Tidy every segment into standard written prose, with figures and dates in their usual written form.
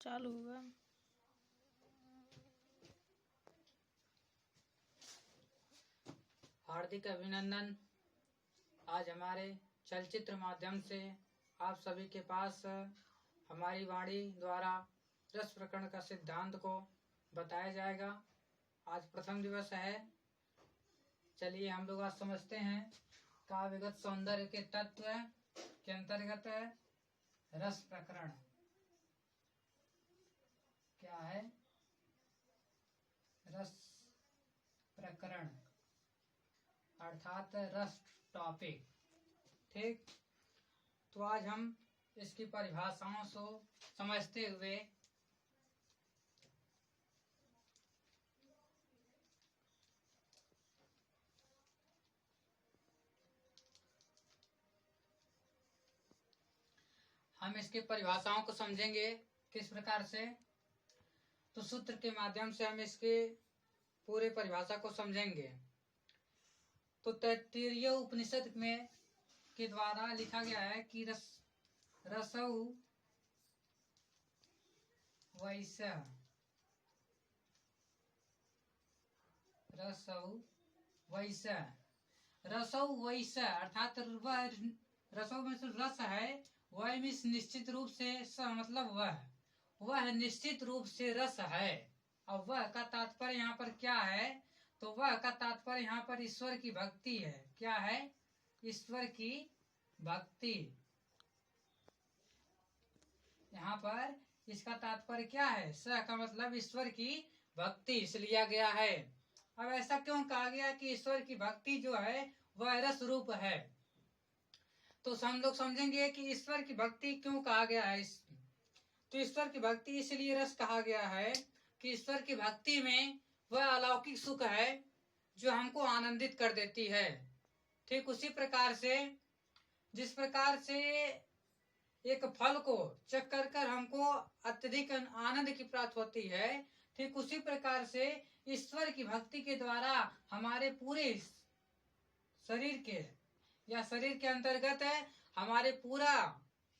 चालू हुआ। हार्दिक अभिनंदन। आज हमारे चलचित्र माध्यम से आप सभी के पास हमारी वाणी द्वारा रस प्रकरण का सिद्धांत को बताया जाएगा। आज प्रथम दिवस है। चलिए हम लोग आज समझते हैं काव्यगत सौंदर्य के तत्व के अंतर्गत रस प्रकरण क्या है। रस प्रकरण अर्थात रस टॉपिक। ठीक, तो आज हम इसकी परिभाषाओं को समझते हुए हम इसकी परिभाषाओं को समझेंगे किस प्रकार से। तो सूत्र के माध्यम से हम इसके पूरे परिभाषा को समझेंगे। तो तैत्तिरीय उपनिषद में के द्वारा लिखा गया है कि रसौ वैश्य, रसौ वैश्य, रसौ वैश्य अर्थात वह रसौ में रस है, वह निश्चित रूप से मतलब वह निश्चित रूप से रस है। और वह का तात्पर्य यहाँ पर क्या है, तो वह का तात्पर्य यहाँ पर ईश्वर की भक्ति है। क्या है? ईश्वर की भक्ति। यहाँ पर इसका तात्पर्य क्या है? स का मतलब ईश्वर की भक्ति इसलिए गया है। अब ऐसा क्यों कहा गया कि ईश्वर की भक्ति जो है वह रस रूप है? तो हम लोग समझेंगे कि ईश्वर की भक्ति क्यों कहा गया है। तो ईश्वर की भक्ति इसलिए रस कहा गया है कि ईश्वर की भक्ति में वह अलौकिक सुख है जो हमको आनंदित कर देती है। ठीक उसी प्रकार से जिस प्रकार से एक फल को चख कर हमको अत्यधिक आनंद की प्राप्त होती है, ठीक उसी प्रकार से ईश्वर की भक्ति के द्वारा हमारे पूरे शरीर के या शरीर के अंतर्गत हमारे पूरा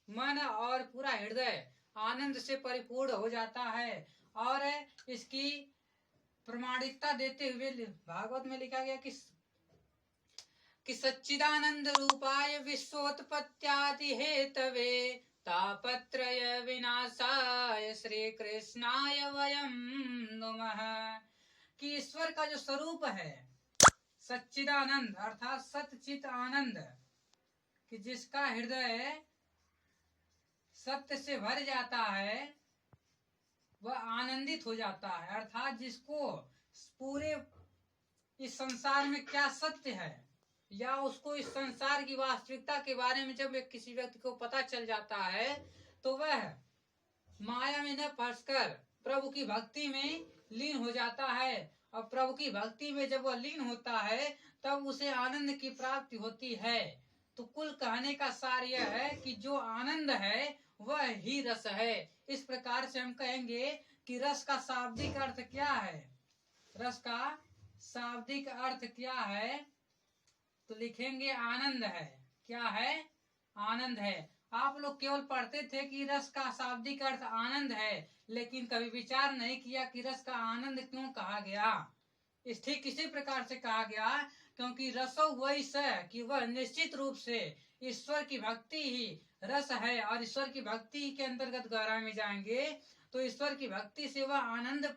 मन और पूरा हृदय आनंद से परिपूर्ण हो जाता है। और इसकी प्रमाणिकता देते हुए भागवत में लिखा गया कि सच्चिदानंद रूपाय विश्वोत्पत्त्यादि हेतवे तापत्रय विनाशाय श्री कृष्णाय वयं नुमः। कि ईश्वर का जो स्वरूप है सच्चिदानंद अर्थात सच्चित आनंद, कि जिसका हृदय सत्य से भर जाता है वह आनंदित हो जाता है। अर्थात जिसको पूरे इस संसार में क्या सत्य है या उसको इस संसार की वास्तविकता के बारे में जब किसी व्यक्ति को पता चल जाता है तो वह माया में न फंसकर प्रभु की भक्ति में लीन हो जाता है। और प्रभु की भक्ति में जब वह लीन होता है तब उसे आनंद की प्राप्ति होती है। तो कुल कहने का सार यह है कि जो आनंद है वह ही रस है। इस प्रकार से हम कहेंगे कि रस का शाब्दिक अर्थ क्या है। रस का शाब्दिक अर्थ क्या है, तो लिखेंगे आनंद है। क्या है? आनंद है। आप लोग केवल पढ़ते थे कि रस का शाब्दिक अर्थ आनंद है, लेकिन कभी विचार नहीं किया कि रस का आनंद क्यों कहा गया। इस ठीक इसी प्रकार से कहा गया क्योंकि रसो वैश्य कि वह निश्चित रूप से ईश्वर की भक्ति ही रस है। और ईश्वर की भक्ति के अंतर्गत गहराई में जाएंगे तो ईश्वर की भक्ति से वह आनंद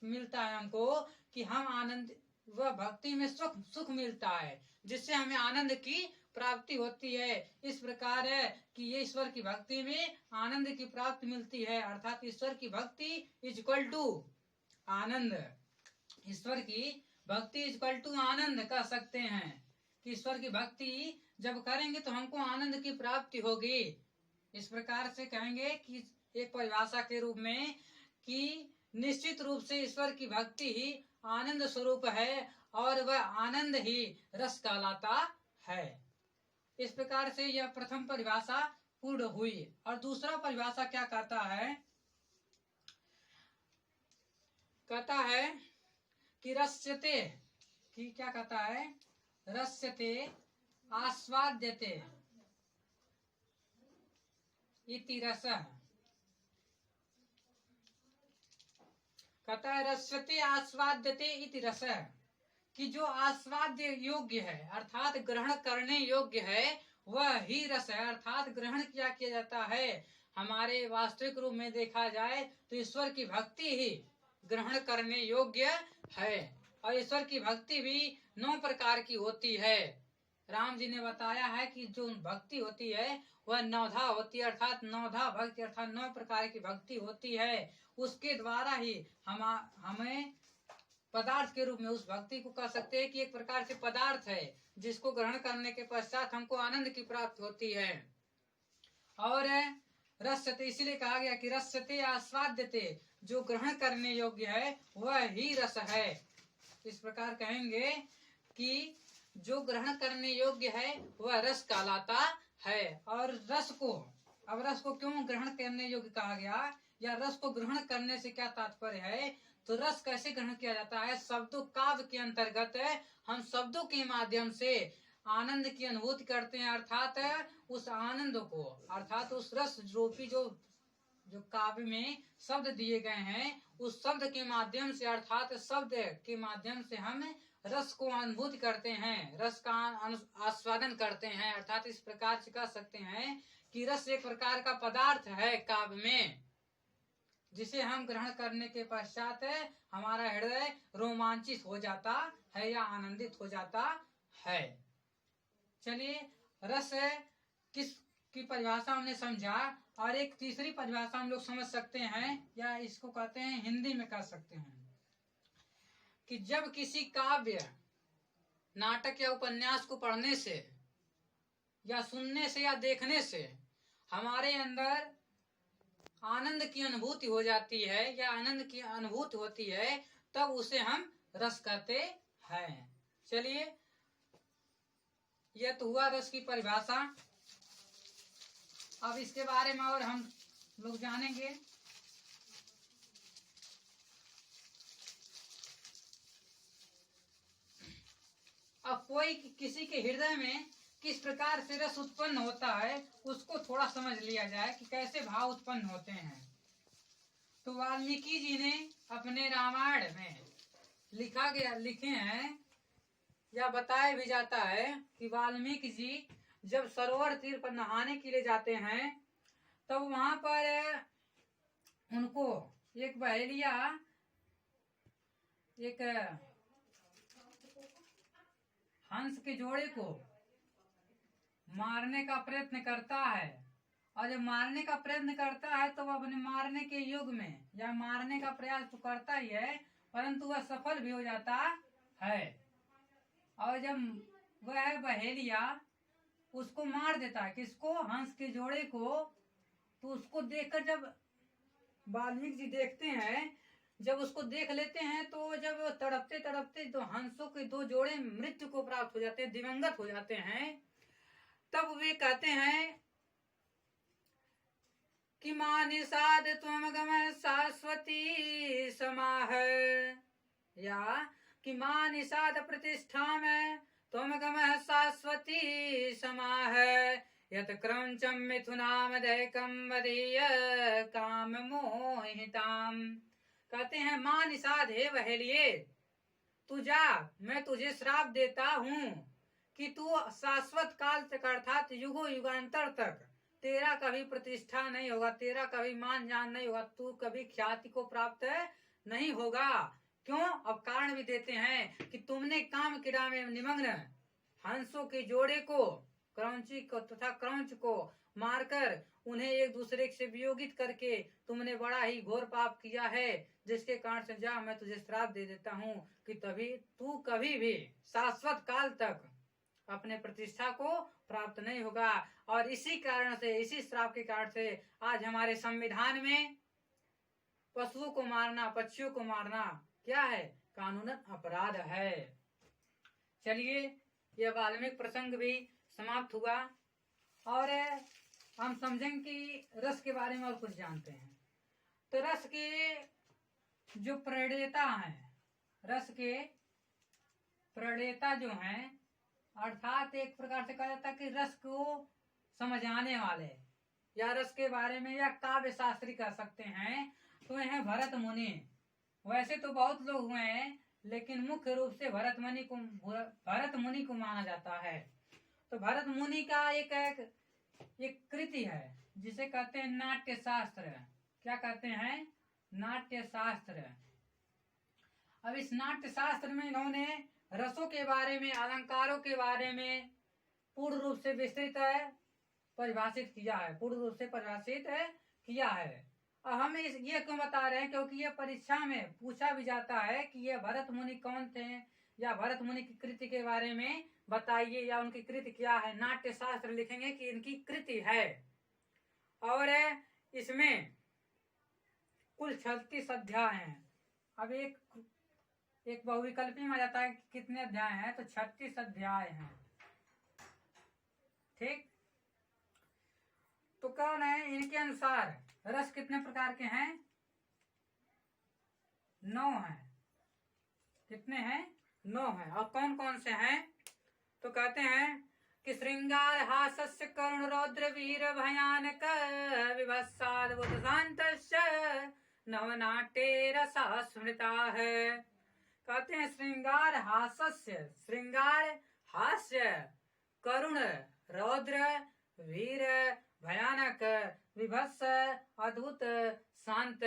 मिलता है हमको, कि हम आनंद वह भक्ति में सुख मिलता है जिससे हमें आनंद की प्राप्ति होती है। इस प्रकार है कि ये ईश्वर की भक्ति में आनंद की प्राप्ति मिलती है। अर्थात ईश्वर की भक्ति इज इक्वल टू आनंद। ईश्वर की भक्ति इज इक्वल टू आनंद कह सकते हैं कि ईश्वर की भक्ति जब करेंगे तो हमको आनंद की प्राप्ति होगी। इस प्रकार से कहेंगे कि एक परिभाषा के रूप में कि निश्चित रूप से ईश्वर की भक्ति ही आनंद स्वरूप है और वह आनंद ही रस कहलाता है। इस प्रकार से यह प्रथम परिभाषा पूर्ण हुई। और दूसरा परिभाषा क्या कहता है, कहता है कि रस्यते, कि क्या कहता है, रस्यते आस्वाद्यते इति रसः। कहता है रस्वते आस्वाद्यते इति रस, कि जो आस्वाद्य योग्य है अर्थात ग्रहण करने योग्य है वह ही रस है, अर्थात ग्रहण किया जाता है। हमारे वास्तविक रूप में देखा जाए तो ईश्वर की भक्ति ही ग्रहण करने योग्य है, और ईश्वर की भक्ति भी 9 प्रकार की होती है। राम जी ने बताया है कि जो भक्ति होती है वह 9धा होती है, अर्थात 9धा भक्ति अर्थात 9 प्रकार की भक्ति होती है। उसके द्वारा ही हमें पदार्थ के रूप में उस भक्ति को कह सकते हैं कि एक प्रकार से पदार्थ है जिसको ग्रहण करने के पश्चात हमको आनंद की प्राप्ति होती है। और रसते इसीलिए कहा गया कि रसते आस्वाद्यते, जो ग्रहण करने योग्य है वह ही रस है। इस प्रकार कहेंगे कि जो ग्रहण करने योग्य है वह रस कहलाता है। और रस को, अब रस को क्यों ग्रहण करने योग्य कहा गया, या रस को ग्रहण करने से क्या तात्पर्य है, तो रस कैसे ग्रहण किया जाता है, शब्दों काव्य के अंतर्गत हम शब्दों के माध्यम से आनंद की अनुभूति करते हैं, अर्थात उस आनंद को, अर्थात उस रस रूपी जो काव्य में शब्द दिए गए हैं उस शब्द के माध्यम से, अर्थात शब्द के माध्यम से हम रस को अनुभूति करते हैं, रस का आस्वादन करते हैं। अर्थात इस प्रकार से कह सकते हैं कि रस एक प्रकार का पदार्थ है काव्य में, जिसे हम ग्रहण करने के पश्चात हमारा हृदय रोमांचित हो जाता है या आनंदित हो जाता है। चलिए, रस किस की परिभाषा हमने समझा, और एक तीसरी परिभाषा हम लोग समझ सकते हैं, या इसको कहते हैं हिंदी में कह सकते हैं कि जब किसी काव्य, नाटक या उपन्यास को पढ़ने से या सुनने से या देखने से हमारे अंदर आनंद की अनुभूति हो जाती है या आनंद की अनुभूति होती है, तब उसे हम रस कहते हैं। चलिए, यह तो हुआ रस की परिभाषा। अब इसके बारे में और हम लोग जानेंगे। अब कोई किसी के हृदय में किस प्रकार से रस उत्पन्न होता है उसको थोड़ा समझ लिया जाए कि कैसे भाव उत्पन्न होते हैं। तो वाल्मीकि जी ने अपने रामायण में लिखे हैं, या बताया भी जाता है कि वाल्मीकि जी जब सरोवर तीर पर नहाने के लिए जाते हैं तब वहां पर उनको एक बहेलिया एक हंस के जोड़े को मारने का प्रयत्न करता है, और जब मारने का प्रयत्न करता है तो वह अपने मारने के युग में या मारने का प्रयास तो करता ही है, परंतु वह सफल भी हो जाता है। और जब वह बहेलिया उसको मार देता है, किसको, हंस के जोड़े को, तो उसको देखकर जब वाल्मीकि जी देखते हैं, जब उसको देख लेते हैं तो जब तड़पते तड़पते तो हंसों के 2 जोड़े मृत्यु को प्राप्त हो जाते हैं, दिवंगत हो जाते हैं, तब वे कहते हैं कि मां निषाद त्वम गम शाश्वती समाह, या कि मां निषाद प्रतिष्ठा में त्वम गम शाश्वती समाह, यत क्रंचम मिथुनाम दैकम वदीय काम मोहिताम। कहते हैं मां निषाद, हे बहेलिए तू जा, मैं तुझे श्राप देता हूँ कि तू शाश्वत काल तक अर्थात युगो युगांतर तक तेरा कभी प्रतिष्ठा नहीं होगा, तेरा कभी मान जान नहीं होगा, तू कभी ख्याति को प्राप्त नहीं होगा। क्यों? अब कारण भी देते हैं कि तुमने काम क्रीड़ा में निमग्न हंसों के जोड़े को, क्रौंची को तथा क्रौंच को मारकर उन्हें एक दूसरे से वियोगित करके तुमने बड़ा ही घोर पाप किया है, जिसके कारण से जा मैं तुझे श्राप दे देता हूँ कि तू कभी भी शाश्वत काल तक अपने प्रतिष्ठा को प्राप्त नहीं होगा। और इसी कारण से, इसी श्राप के कारण से आज हमारे संविधान में पशुओं को मारना, पक्षियों को मारना क्या है, कानूनन अपराध है। चलिए, यह वाल्मीकि प्रसंग भी समाप्त हुआ, और हम समझेंगे कि रस के बारे में और कुछ जानते हैं। तो रस के जो प्रणेता हैं, रस के प्रणेता जो हैं, अर्थात एक प्रकार से कहा जाता है कि रस को समझाने वाले या रस के बारे में या काव्य शास्त्री कह सकते हैं, तो यह भरत मुनि वैसे तो बहुत लोग हुए हैं, लेकिन मुख्य रूप से भरत मुनि को माना जाता है। तो भरत मुनि का एक कृति है जिसे कहते हैं नाट्य शास्त्र। क्या कहते हैं? नाट्य शास्त्र। अब इस नाट्य शास्त्र में इन्होंने रसों के बारे में, अलंकारों के बारे में पूर्ण रूप से विस्तृत परिभाषित किया है, पूर्ण रूप से परिभाषित किया है। अब हम ये क्यों बता रहे हैं? क्योंकि ये परीक्षा में पूछा भी जाता है कि ये भरत मुनि कौन थे, या भरत मुनि की कृति के बारे में बताइए, या उनकी कृति क्या है। नाट्य शास्त्र लिखेंगे कि इनकी कृति है। और इसमें कुल 36 अध्याय हैं। अब एक बहुविकल्पी में आ जाता है कि कितने अध्याय हैं, तो 36 अध्याय हैं। ठीक। तो कौन है? इनके अनुसार रस कितने प्रकार के हैं? 9 हैं। कितने हैं? 9 हैं। और कौन कौन से हैं? तो कहते हैं कि श्रृंगार हास्य करुण रौद्र वीर भयानक विभत्साद्भुत शांतस्य नवनाट्ये रसा स्मृता है। कहते हैं श्रृंगार हास्य करुण रौद्र वीर भयानक विभत्स अद्भुत शांत,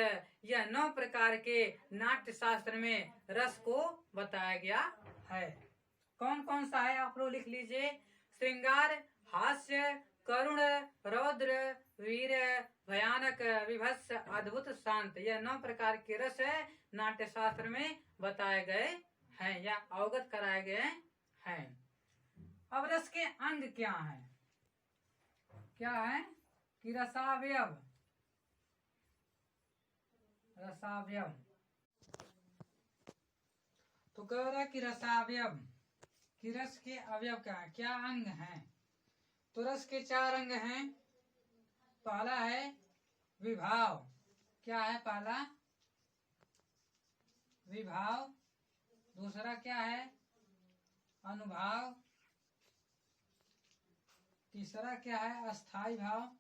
यह 9 प्रकार के नाट्य शास्त्र में रस को बताया गया है। कौन कौन सा है आप लोग लिख लीजिए। श्रृंगार हास्य करुण रौद्र वीर भयानक विभत्स अद्भुत शांत, यह 9 प्रकार के रस नाट्य शास्त्र में बताए गए हैं या अवगत कराए गए हैं। अब रस के अंग क्या हैं? क्या है? कि रसावयव। तो कह रहा है कि रसावयव, कि रस के अवयव क्या है, क्या अंग हैं? तो रस के 4 अंग हैं। पहला है विभाव। क्या है पहला? विभाव। दूसरा क्या है? अनुभाव। तीसरा क्या है? अस्थाई भाव।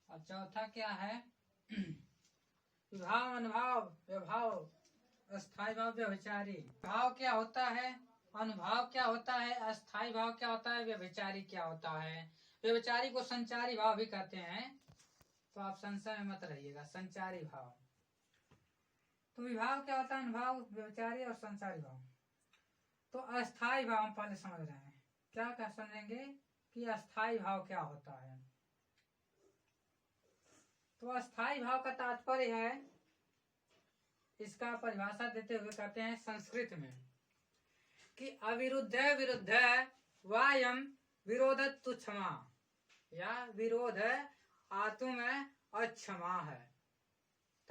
और चौथा क्या है? विभाव, अनुभाव, व्यभाव, अस्थाई भाव, व्यभिचारी। भाव क्या होता है? अनुभाव क्या होता है? अस्थाई भाव क्या होता है? व्यभिचारी क्या होता है? व्यभिचारी को संचारी भाव भी कहते हैं, तो आप संशय में मत रहिएगा। संचारी भाव। तो विभाव क्या होता है? अनुभाव, व्यभिचारी और संचारी भाव। तो अस्थाई भाव हम पहले समझ रहे हैं। क्या क्या समझेंगे कि अस्थाई भाव क्या होता है। तो अस्थाई भाव का तात्पर्य है, इसका परिभाषा देते हुए कहते हैं संस्कृत में कि अविरुद्ध विरुद्ध वायम विरोधत्तु क्षमा, या विरोध आतुम अक्षमा है।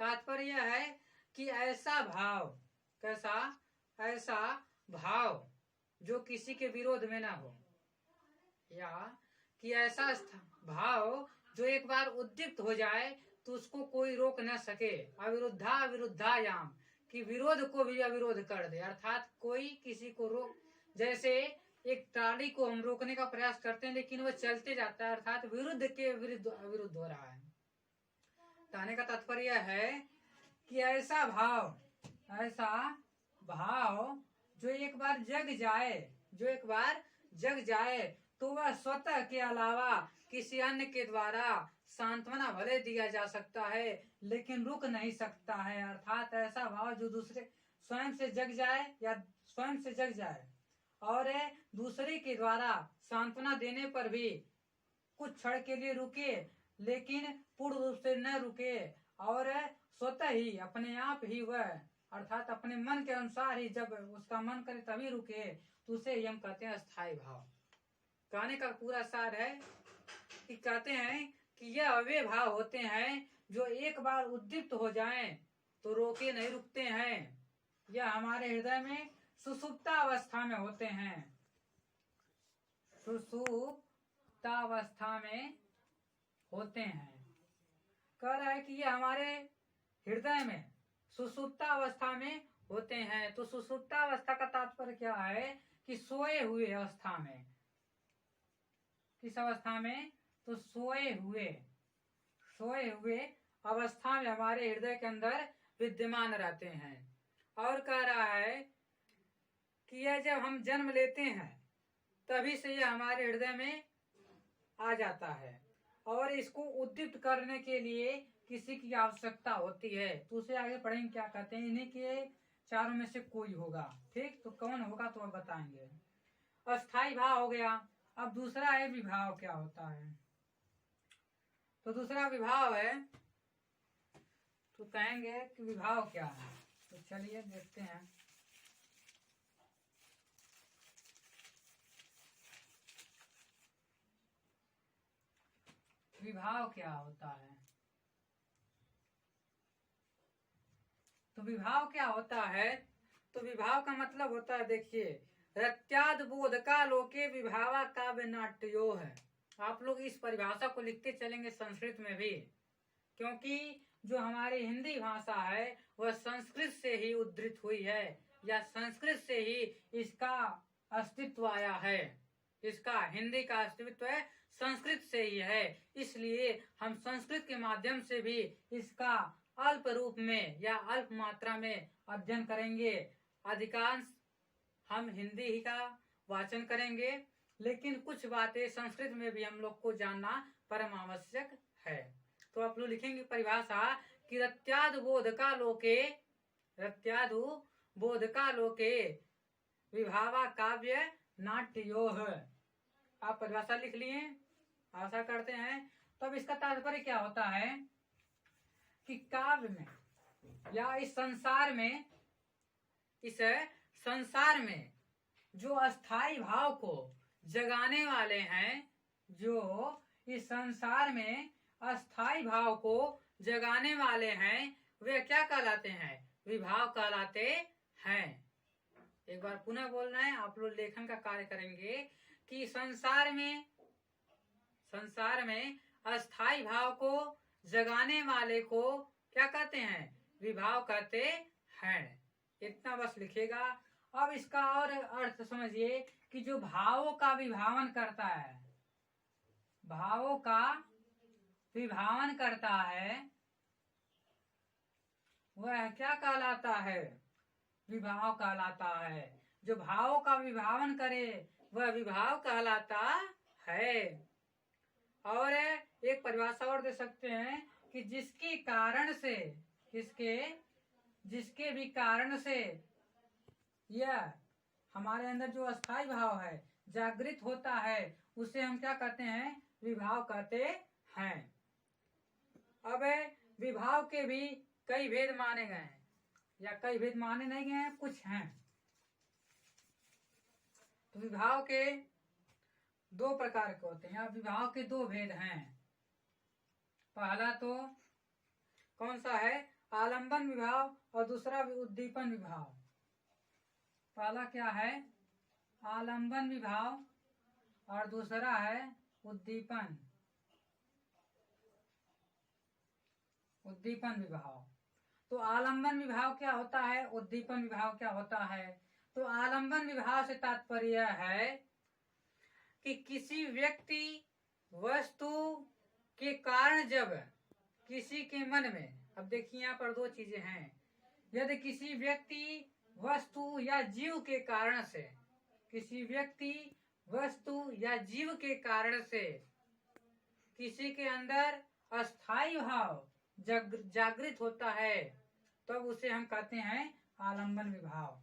तात्पर्य है कि ऐसा भाव, कैसा? ऐसा भाव जो किसी के विरोध में ना हो, या कि ऐसा भाव जो एक बार उद्दीप्त हो जाए तो उसको कोई रोक न सके। अविरुद्धा विरुद्धायाम, कि विरोध को भी अविरोध कर दे। अर्थात कोई किसी को रोक, जैसे एक ट्राली को हम रोकने का प्रयास करते हैं लेकिन वो चलते जाता है, अर्थात विरुद्ध के विरुद्ध अविरुद्ध हो रहा है। कहने का तात्पर्य है कि ऐसा भाव जो एक बार जग जाए तो वह स्वतः के अलावा किसी अन्य के द्वारा सांत्वना भले दिया जा सकता है, लेकिन रुक नहीं सकता है। अर्थात ऐसा भाव जो दूसरे स्वयं से जग जाए और दूसरे के द्वारा सांत्वना देने पर भी कुछ क्षण के लिए रुके, लेकिन पूर्ण रूप से न रुके, और स्वतः ही अपने आप ही वह, अर्थात अपने मन के अनुसार ही जब उसका मन करे तभी रुके, तो उसे ही हम कहते हैं अस्थाई भाव। कहने का पूरा सार है कि कहते हैं कि यह वे भाव होते हैं जो एक बार उद्दीप्त हो जाएं तो रोके नहीं रुकते हैं। यह हमारे हृदय में सुसुप्तावस्था में होते हैं। सुसुप्तावस्था में होते हैं। कह रहा है कि यह हमारे हृदय में सुसुप्तावस्था में होते हैं। तो सुसुप्तावस्था का तात्पर्य क्या है? कि सोए हुए अवस्था में। किस अवस्था में? तो सोए हुए अवस्था में हमारे हृदय के अंदर विद्यमान रहते हैं। और कह रहा है कि यह जब हम जन्म लेते हैं तभी से यह हमारे हृदय में आ जाता है और इसको उद्दीप्त करने के लिए किसी की आवश्यकता होती है। तो उसे आगे पढ़ेंगे क्या कहते हैं। इन्हीं के चारों में से कोई होगा। ठीक, तो कौन होगा तो अब बताएंगे। अस्थाई भाव हो गया। अब दूसरा है विभाव क्या होता है। तो दूसरा विभाव है, तो कहेंगे कि विभाव क्या है। तो चलिए देखते हैं। विभाव क्या होता है। तो विभाव क्या होता है। तो विभाव का मतलब होता है, देखिए, रत्याद बोधका लोके विभावा काव्य नाट्यो है। आप लोग इस परिभाषा को लिखते चलेंगे संस्कृत में भी, क्योंकि जो हमारी हिंदी भाषा है वह संस्कृत से ही उद्धृत हुई है, या संस्कृत से ही इसका अस्तित्व आया है। इसका हिंदी का अस्तित्व है संस्कृत से ही है। इसलिए हम संस्कृत के माध्यम से भी इसका अल्प रूप में या अल्प मात्रा में अध्ययन करेंगे। अधिकांश हम हिंदी ही का वाचन करेंगे, लेकिन कुछ बातें संस्कृत में भी हम लोग को जानना परम आवश्यक है। तो आप लोग लिखेंगे परिभाषा कि रत्यादु बोधका लोके विभावा काव्य नाट्योः। आप परिभाषा लिख लिए, आशा करते हैं। तब इसका तात्पर्य क्या होता है कि काव्य में या इस संसार में जो अस्थाई भाव को जगाने वाले हैं, जो इस संसार में अस्थाई भाव को जगाने वाले हैं, वे क्या कहलाते हैं। विभाव कहलाते हैं। एक बार पुनः बोलना है, आप लोग लेखन का कार्य करेंगे कि संसार में अस्थाई भाव को जगाने वाले को क्या कहते हैं, विभाव कहते हैं। इतना बस लिखेगा। अब इसका और अर्थ समझिए कि जो भावों का विभावन करता है, भावों का विभावन करता है, वह क्या कहलाता है, विभाव कहलाता है। जो भावों का विभावन करे वह विभाव कहलाता है। और एक परिभाषा और दे सकते हैं कि जिसके भी कारण से यह हमारे अंदर जो अस्थाई भाव है जागृत होता है, उसे हम क्या कहते हैं, विभाव कहते हैं। अब विभाव के भी कई भेद माने गए हैं, या कई भेद माने नहीं गए हैं, कुछ हैं। तो विभाव के दो प्रकार के होते हैं। विभाव के दो भेद हैं। पहला तो कौन सा है, आलंबन विभाव, और दूसरा उद्दीपन विभाव। पहला क्या है, आलंबन विभाव, और दूसरा है उद्दीपन विभाव। तो आलंबन विभाव क्या होता है, उद्दीपन विभाव क्या होता है। तो आलंबन विभाव से तात्पर्य है कि किसी व्यक्ति वस्तु के कारण जब किसी के मन में, अब देखिए यहाँ पर दो चीजें हैं। यदि किसी व्यक्ति वस्तु या जीव के कारण से, किसी व्यक्ति वस्तु या जीव के कारण से किसी के अंदर अस्थाई भाव जागृत होता है, तब तो उसे हम कहते हैं आलंबन विभाव।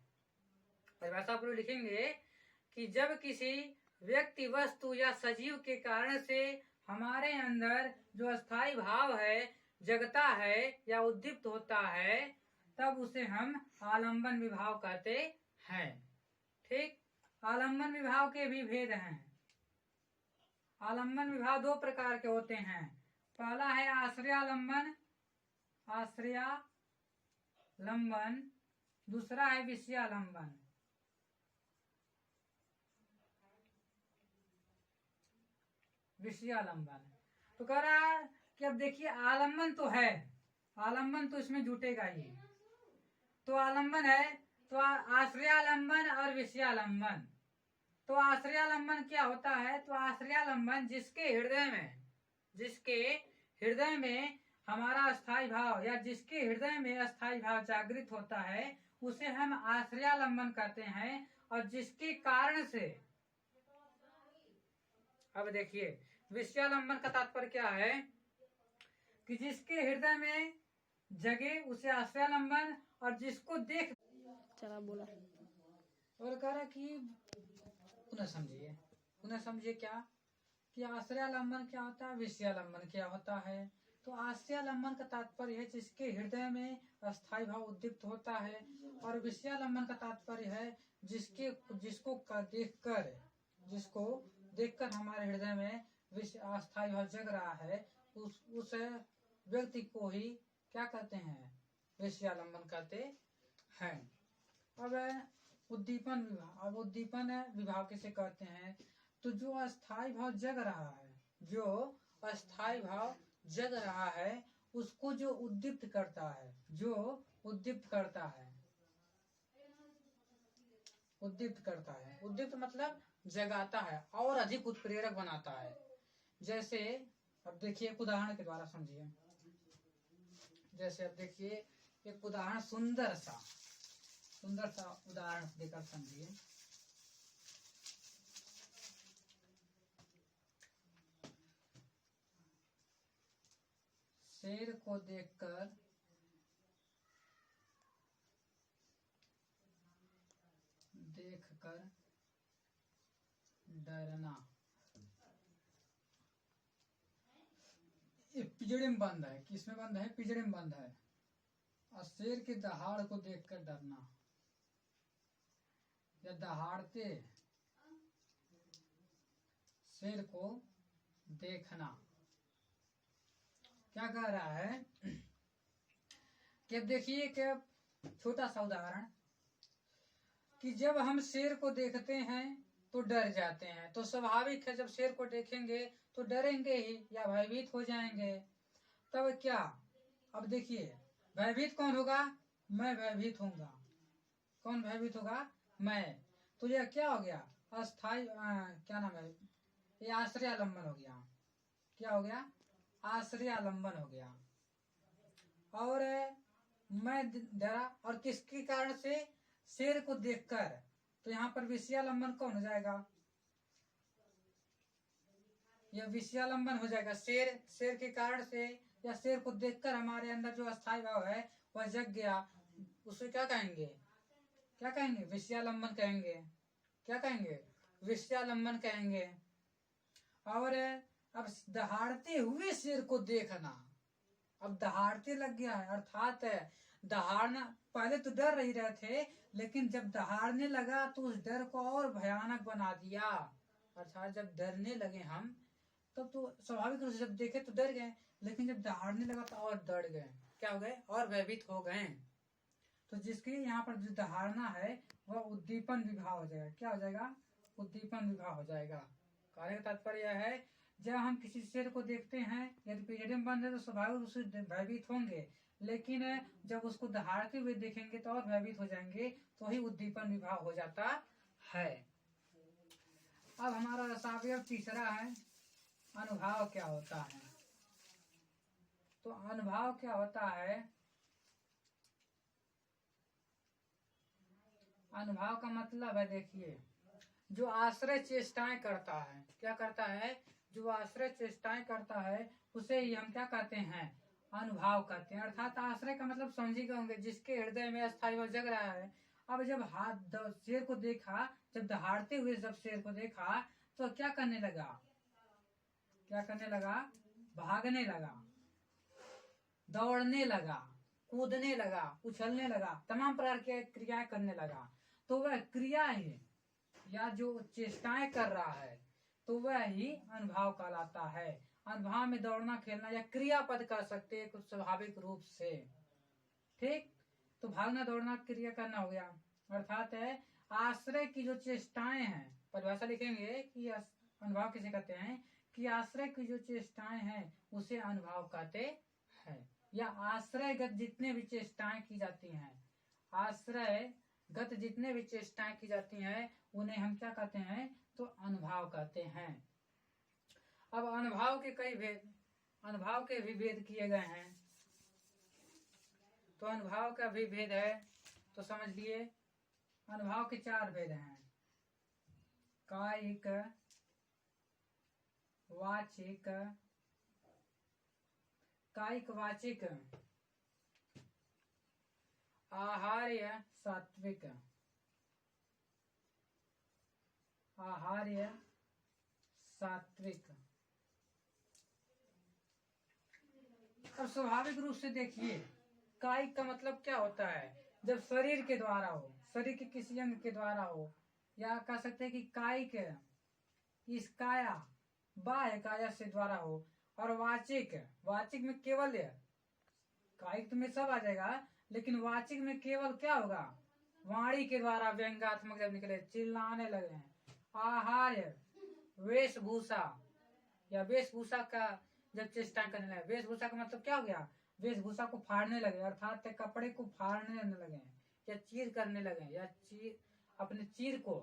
परिभाषा पर लिखेंगे कि जब किसी व्यक्ति वस्तु या सजीव के कारण से हमारे अंदर जो अस्थाई भाव है जगता है या उद्दीप्त होता है, तब उसे हम आलंबन विभाव कहते हैं। ठीक, आलंबन विभाव के भी भेद हैं। आलंबन विभाव दो प्रकार के होते हैं। पहला है आश्रयालंबन, दूसरा है विषयालंबन। तो कह रहा है कि अब देखिए आलंबन तो है, आलंबन तो इसमें जुटेगा ही। तो आलंबन है, तो आश्रयालंबन और विषयालंबन। तो आश्रयालंबन क्या होता है, तो आश्रयालंबन जिसके हृदय में हमारा अस्थाई भाव या जिसके हृदय में अस्थाई भाव जागृत होता है उसे हम आश्रयालंबन कहते हैं। और जिसके कारण से, अब देखिए विषयालंबन का तात्पर्य क्या है कि जिसके हृदय में जगे उसे आश्रयालंबन, और जिसको देख चला बोला और कह रहा कि पुनः समझिए क्या कि आश्रयालंबन क्या होता है, विषयालंबन क्या होता है। तो आश्रयालंबन का तात्पर्य है जिसके हृदय में अस्थाई भाव उद्दीप्त होता है, और विषयालंबन का तात्पर्य है जिसको देखकर हमारे हृदय में अस्थाई भाव जग रहा है, उस व्यक्ति को ही क्या कहते हैं, विषयालंबन कहते हैं। अब उद्दीपन विभाव किसे कहते हैं, तो जो अस्थाई भाव जग रहा है उसको जो उद्दीप्त करता है, उद्दीप्त मतलब जगाता है और अधिक उत्प्रेरक बनाता है। जैसे अब देखिए एक उदाहरण के द्वारा समझिए। जैसे अब देखिए एक उदाहरण सुंदर सा उदाहरण देकर समझिए। शेर को देखकर डरना, ये पिंजड़े में बंद है। किसमें बंद है? पिंजड़े में बंद है। और शेर के दहाड़ को देखकर डरना या दहाड़ते शेर को देखना, क्या कह रहा है कि देखिए क्या छोटा सा उदाहरण कि जब हम शेर को देखते हैं तो डर जाते हैं, तो स्वाभाविक है जब शेर को देखेंगे तो डरेंगे ही या भयभीत हो जाएंगे। तब क्या, अब देखिए भयभीत कौन होगा? मैं भयभीत होऊंगा। कौन भयभीत होगा? मैं। तो यह क्या हो गया? अस्थाई क्या नाम है, ये आश्रयालंबन हो गया। क्या हो गया? आश्रयालंबन हो गया। और मैं डरा, और किसके कारण से? शेर को देखकर। तो यहाँ पर विषयालंबन कौन हो जाएगा? यह विषयालंबन हो जाएगा। शेर के कारण से या शेर को देखकर हमारे अंदर जो अस्थाई भाव है वह जग गया, उसे क्या कहेंगे? विषयालंबन कहेंगे। क्या कहेंगे? विषयालंबन कहेंगे। और अब दहाड़ते हुए शेर को देखना, अब दहाड़ते लग गया है, अर्थात दहाड़ना, पहले तो डर ही रहे थे लेकिन जब दहाड़ने लगा तो उस डर को और भयानक बना दिया। अर्थात जब डरने लगे हम तब तो स्वाभाविक रूप से जब देखे तो डर गए, लेकिन जब दहाड़ने लगा तो और डर गए। क्या हो गए? और भयभीत हो गए। तो जिसके यहाँ पर जो दहाड़ना है वह उद्दीपन विभाव हो जाएगा। क्या हो जाएगा? उद्दीपन विभाव हो जाएगा। कहने का तात्पर्य है जब हम किसी शेर को देखते हैं यदि पिंजरे में बंद है तो स्वाभाविक रूप से भयभीत होंगे, लेकिन जब उसको दहाड़ते हुए देखेंगे तो और भयभीत हो जाएंगे, तो ही उद्दीपन विभाव हो जाता है। अब हमारा रसावयव तीसरा है, अनुभाव क्या होता है। तो अनुभाव क्या होता है? अनुभाव का मतलब है, देखिए जो आश्रय चेष्टाएं करता है। क्या करता है? जो आश्रय चेष्टाएं करता है उसे ही हम क्या कहते हैं? अनुभाव कहते हैं। अर्थात आश्रय का मतलब समझी गए होंगे, जिसके हृदय में अस्थाई भाव जग रहा है। अब जब शेर को देखा, जब दहाड़ते हुए जब शेर को देखा तो क्या करने लगा? भागने लगा, दौड़ने लगा, कूदने लगा, उछलने लगा, तमाम प्रकार की क्रियाएं करने लगा। तो वह क्रिया ही या जो चेष्टाएं कर रहा है तो वह ही अनुभाव कहलाता है। अनुभाव में दौड़ना, खेलना या क्रियापद कर सकते हैं कुछ स्वाभाविक रूप से। ठीक, तो भागना दौड़ना क्रिया करना हो गया। अर्थात है आश्रय की जो चेष्टाएं हैं, परिभाषा लिखेंगे कि अनुभाव किसे कहते हैं कि आश्रय की जो चेष्टाएं हैं उसे अनुभाव कहते हैं। या आश्रयगत जितने भी चेष्टाएं की जाती हैं, आश्रयगत जितने भी चेष्टाएं की जाती हैं उन्हें हम क्या कहते हैं? तो अनुभाव कहते हैं। अब अनुभाव के कई भेद, अनुभाव के भी भेद किए गए हैं। तो अनुभाव का भी भेद है, तो समझ लिए अनुभाव के 4 भेद हैं। कायिक, वाचिक, कायिक वाचिक, आहार्य सात्विक, आहार्य सात्विक। अब स्वाभाविक रूप से देखिए कायिक का मतलब क्या होता है, जब शरीर के द्वारा हो, शरीर के किसी अंग के द्वारा हो, या कह सकते हैं कि कायिक इस काया बाह्य काया से द्वारा हो। और वाचिक, वाचिक में केवल कायिक तो में सब आ जाएगा, लेकिन वाचिक में केवल क्या होगा, वाणी के द्वारा व्यंग्यात्मक जब निकले, चिल्लाने लगे। आहार्य वेशभूषा, या वेशभूषा का जब चेष्टा करने लगे, वेशभूषा का मतलब क्या हो गया, वेशभूषा को फाड़ने लगे, अर्थात कपड़े को फाड़ने लगे या चीर करने लगे, या अपने चीर को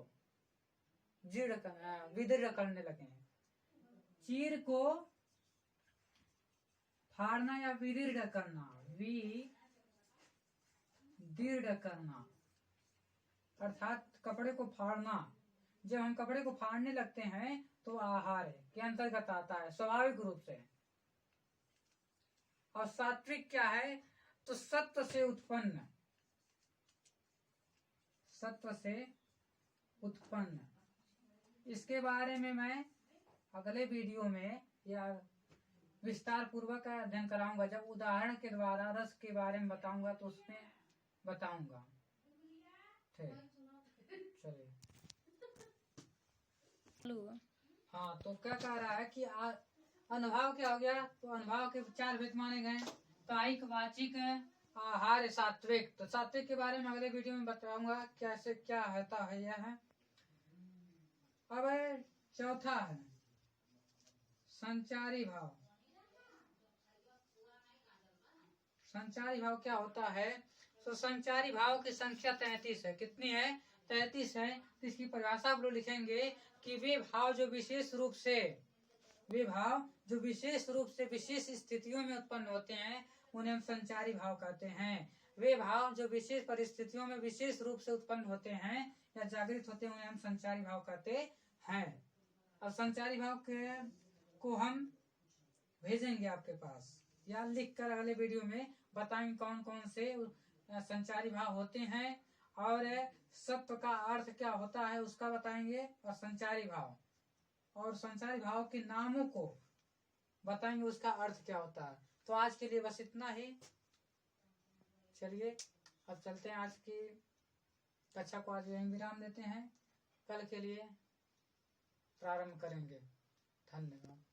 विदीर्ण करने लगे। चीर को फाड़ना या विदीर्ण करना, विदीर्ण करना अर्थात कपड़े को फाड़ना। जब हम कपड़े को फाड़ने लगते हैं तो आहार के अंतर्गत आता है स्वाभाविक रूप से। और सात्विक क्या है, तो सत्व से उत्पन्न, सत्व से उत्पन्न। इसके बारे में मैं अगले वीडियो में या विस्तार पूर्वक अध्ययन कराऊंगा, जब उदाहरण के द्वारा रस के बारे में बताऊंगा तो उसमें बताऊंगा। ठीक, चलिए। हाँ, तो क्या कह रहा है कि अनुभाव क्या हो गया, तो अनुभाव के 4 भेद माने गए, कायिक, वाचिक, आहार, सात्विक। तो सात्विक के बारे में अगले वीडियो में बताऊंगा कैसे क्या होता है यह है। अब चौथा है संचारी भाव। संचारी भाव क्या होता है, तो संचारी भाव की संख्या 33 है। कितनी है, 33 है। तो इसकी परिभाषा आप लोग लिखेंगे कि वे भाव जो विशेष रूप से विशेष स्थितियों में उत्पन्न होते हैं उन्हें हम संचारी भाव कहते हैं। वे भाव जो विशेष परिस्थितियों में विशेष रूप से उत्पन्न होते हैं या जागृत होते हैं उन्हें हम संचारी भाव कहते हैं। अब संचारी भाव को हम भेजेंगे आपके पास, या लिख कर अगले वीडियो में बताएंगे कौन कौन से संचारी भाव होते हैं, और सत्व का अर्थ क्या होता है उसका बताएंगे, और संचारी भाव के नामों को बताएंगे उसका अर्थ क्या होता है। तो आज के लिए बस इतना ही। चलिए अब चलते हैं, आज की कक्षा को आज यहीं विराम देते हैं, कल के लिए प्रारंभ करेंगे। धन्यवाद।